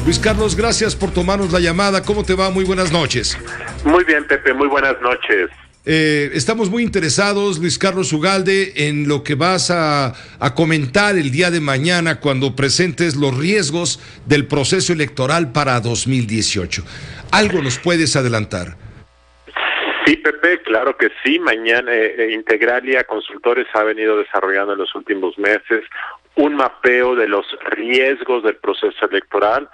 Luis Carlos, gracias por tomarnos la llamada. ¿Cómo te va? Muy buenas noches. Muy bien, Pepe, muy buenas noches. Estamos muy interesados, Luis Carlos Ugalde, en lo que vas a comentar el día de mañana cuando presentes los riesgos del proceso electoral para 2018. ¿Algo nos puedes adelantar? Sí, Pepe, claro que sí. Mañana Integralia Consultores ha venido desarrollando en los últimos meses un mapeo de los riesgos del proceso electoral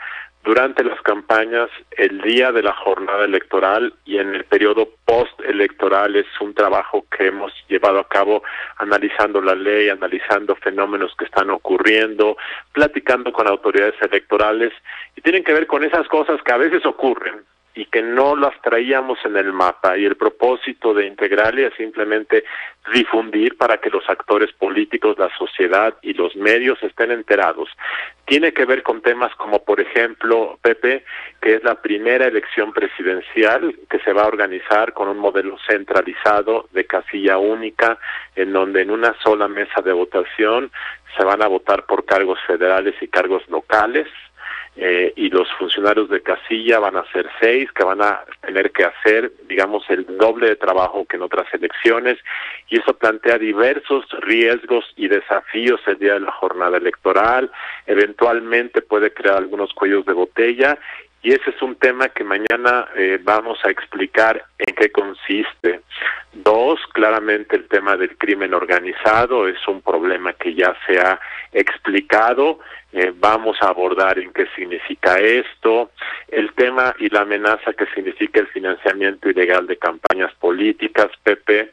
durante las campañas, el día de la jornada electoral y en el periodo postelectoral. Es un trabajo que hemos llevado a cabo analizando la ley, analizando fenómenos que están ocurriendo, platicando con autoridades electorales, y tienen que ver con esas cosas que a veces ocurren y que no las traíamos en el mapa, y el propósito de Integralia es simplemente difundir para que los actores políticos, la sociedad y los medios estén enterados. Tiene que ver con temas como, por ejemplo, Pepe, que es la primera elección presidencial que se va a organizar con un modelo centralizado de casilla única, en donde en una sola mesa de votación se van a votar por cargos federales y cargos locales. Y los funcionarios de casilla van a ser 6, que van a tener que hacer, digamos, el doble de trabajo que en otras elecciones, y eso plantea diversos riesgos y desafíos el día de la jornada electoral. Eventualmente puede crear algunos cuellos de botella, y ese es un tema que mañana vamos a explicar en qué consiste. 2, claramente el tema del crimen organizado es un problema que ya se ha explicado. Vamos a abordar en qué significa esto, el tema y la amenaza que significa el financiamiento ilegal de campañas políticas, Pepe.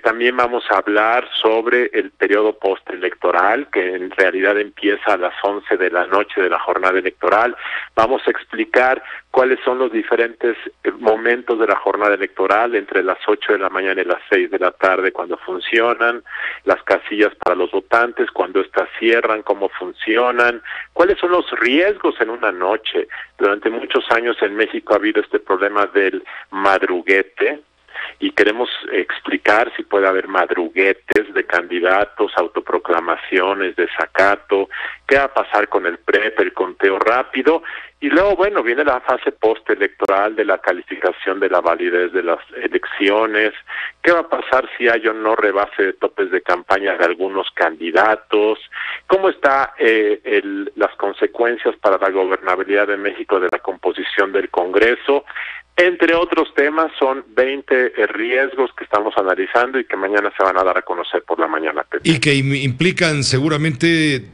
También vamos a hablar sobre el periodo postelectoral, que en realidad empieza a las 11 de la noche de la jornada electoral. Vamos a explicar cuáles son los diferentes momentos de la jornada electoral, entre las 8 de la mañana y las 6 de la tarde, cuando funcionan, las casillas para los votantes, cuando estas cierran, cómo funcionan, cuáles son los riesgos en una noche. Durante muchos años en México ha habido este problema del madruguete, y queremos explicar si puede haber madruguetes de candidatos, autoproclamaciones, desacato, qué va a pasar con el PREP, el conteo rápido, y luego, bueno, viene la fase postelectoral de la calificación de la validez de las elecciones, qué va a pasar si hay o no rebase de topes de campaña de algunos candidatos, cómo está las consecuencias para la gobernabilidad de México de la composición del Congreso. Entre otros temas, son 20 riesgos que estamos analizando y que mañana se van a dar a conocer por la mañana, Pepe. Y que implican seguramente,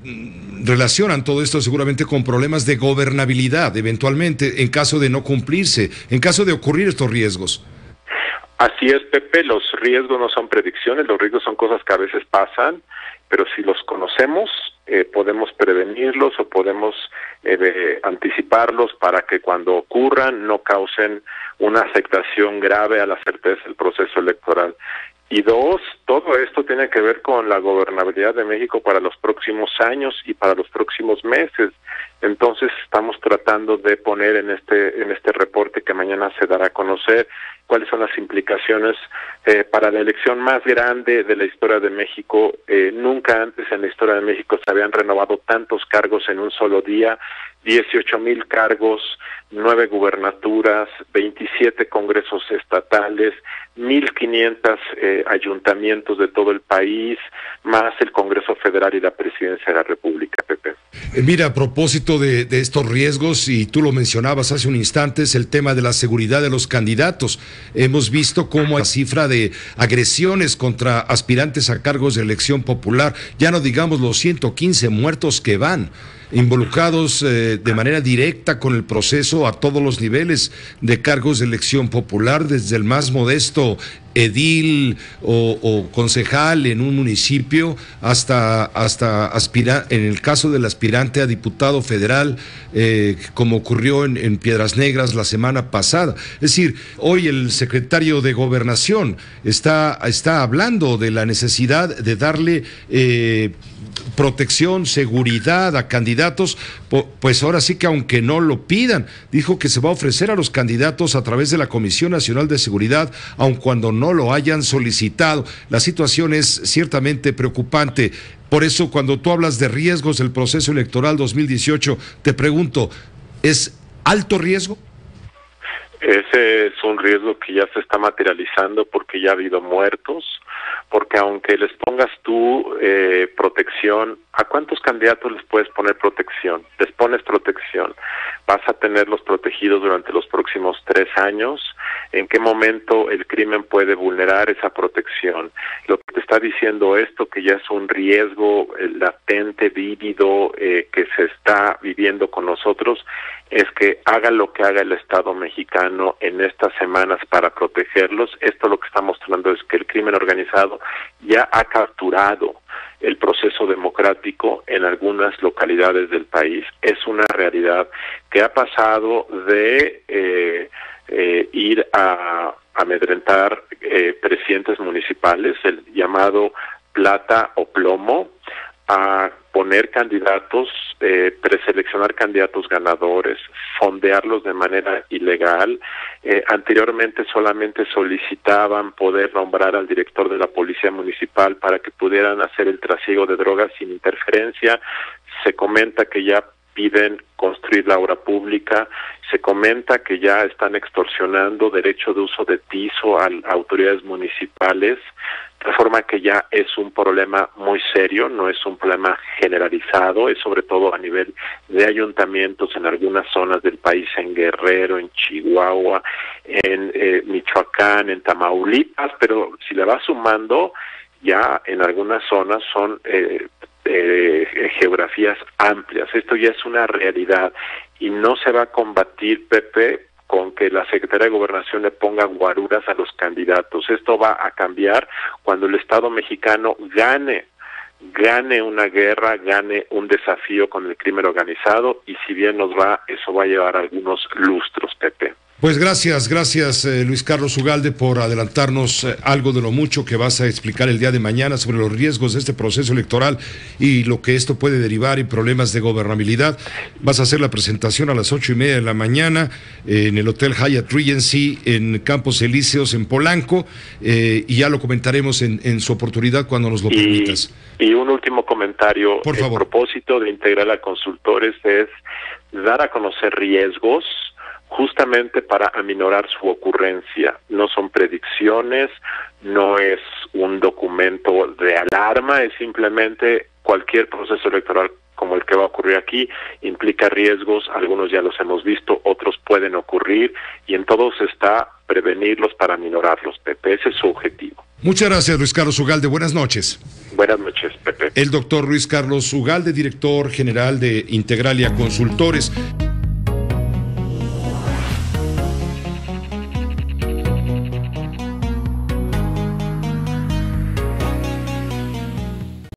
relacionan todo esto seguramente con problemas de gobernabilidad, eventualmente, en caso de no cumplirse, en caso de ocurrir estos riesgos. Así es, Pepe, los riesgos no son predicciones, los riesgos son cosas que a veces pasan, pero si los conocemos, podemos prevenirlos o podemos anticiparlos para que cuando ocurran no causen una afectación grave a la certeza del proceso electoral. Y 2, todo esto tiene que ver con la gobernabilidad de México para los próximos años y para los próximos meses. Entonces estamos tratando de poner en este reporte que mañana se dará a conocer cuáles son las implicaciones para la elección más grande de la historia de México. Nunca antes en la historia de México se habían renovado tantos cargos en un solo día, 18,000 cargos, 9 gubernaturas, 27 congresos estatales, 1,500 ayuntamientos de todo el país, más el Congreso Federal y la Presidencia de la República, Pepe. Mira, a propósito de estos riesgos, y tú lo mencionabas hace un instante, es el tema de la seguridad de los candidatos. Hemos visto cómo la cifra de agresiones contra aspirantes a cargos de elección popular, ya no digamos los 115 muertos que van, involucrados de manera directa con el proceso a todos los niveles de cargos de elección popular, desde el más modesto edil o concejal en un municipio hasta en el caso del aspirante a diputado federal, como ocurrió en Piedras Negras la semana pasada. Es decir, hoy el secretario de Gobernación está hablando de la necesidad de darle protección, seguridad a candidatos, pues ahora sí que aunque no lo pidan, dijo que se va a ofrecer a los candidatos a través de la Comisión Nacional de Seguridad, aun cuando no lo hayan solicitado. La situación es ciertamente preocupante. Por eso, cuando tú hablas de riesgos del proceso electoral 2018, te pregunto, ¿Es alto riesgo? Ese es un riesgo que ya se está materializando porque ya ha habido muertos, porque aunque les pongas tú protección, ¿a cuántos candidatos les puedes poner protección? Les pones protección, vas a tenerlos protegidos durante los próximos 3 años. ¿En qué momento el crimen puede vulnerar esa protección? Lo que te está diciendo esto, que ya es un riesgo latente, vívido, que se está viviendo con nosotros, es que haga lo que haga el Estado mexicano en estas semanas para protegerlos. Esto lo que está mostrando es que el crimen organizado ya ha capturado el proceso democrático en algunas localidades del país. Es una realidad que ha pasado de ir a amedrentar presidentes municipales, el llamado plata o plomo, a poner candidatos, preseleccionar candidatos ganadores, fondearlos de manera ilegal. Anteriormente solamente solicitaban poder nombrar al director de la policía municipal para que pudieran hacer el trasiego de drogas sin interferencia. Se comenta que ya piden construir la obra pública, se comenta que ya están extorsionando derecho de uso de piso a autoridades municipales, de forma que ya es un problema muy serio, no es un problema generalizado, es sobre todo a nivel de ayuntamientos en algunas zonas del país, en Guerrero, en Chihuahua, en Michoacán, en Tamaulipas, pero si le vas sumando, ya en algunas zonas son geografías amplias. Esto ya es una realidad y no se va a combatir, Pepe, con que la Secretaría de Gobernación le ponga guaruras a los candidatos. Esto va a cambiar cuando el Estado mexicano gane una guerra, gane un desafío con el crimen organizado, y si bien nos va, eso va a llevar algunos lustros, Pepe. Pues gracias Luis Carlos Ugalde, por adelantarnos algo de lo mucho que vas a explicar el día de mañana sobre los riesgos de este proceso electoral y lo que esto puede derivar en problemas de gobernabilidad. Vas a hacer la presentación a las 8:30 de la mañana en el Hotel Hyatt Regency en Campos Elíseos en Polanco, y ya lo comentaremos en su oportunidad cuando nos lo permitas. Y un último comentario. Por favor. El propósito de Integral a Consultores es dar a conocer riesgos justamente para aminorar su ocurrencia. No son predicciones, no es un documento de alarma, es simplemente cualquier proceso electoral como el que va a ocurrir aquí, implica riesgos, algunos ya los hemos visto, otros pueden ocurrir, y en todos está prevenirlos para aminorarlos, Pepe. Ese es su objetivo. Muchas gracias, Luis Carlos Ugalde. Buenas noches. Buenas noches, Pepe. El doctor Luis Carlos Ugalde, director general de Integralia Consultores.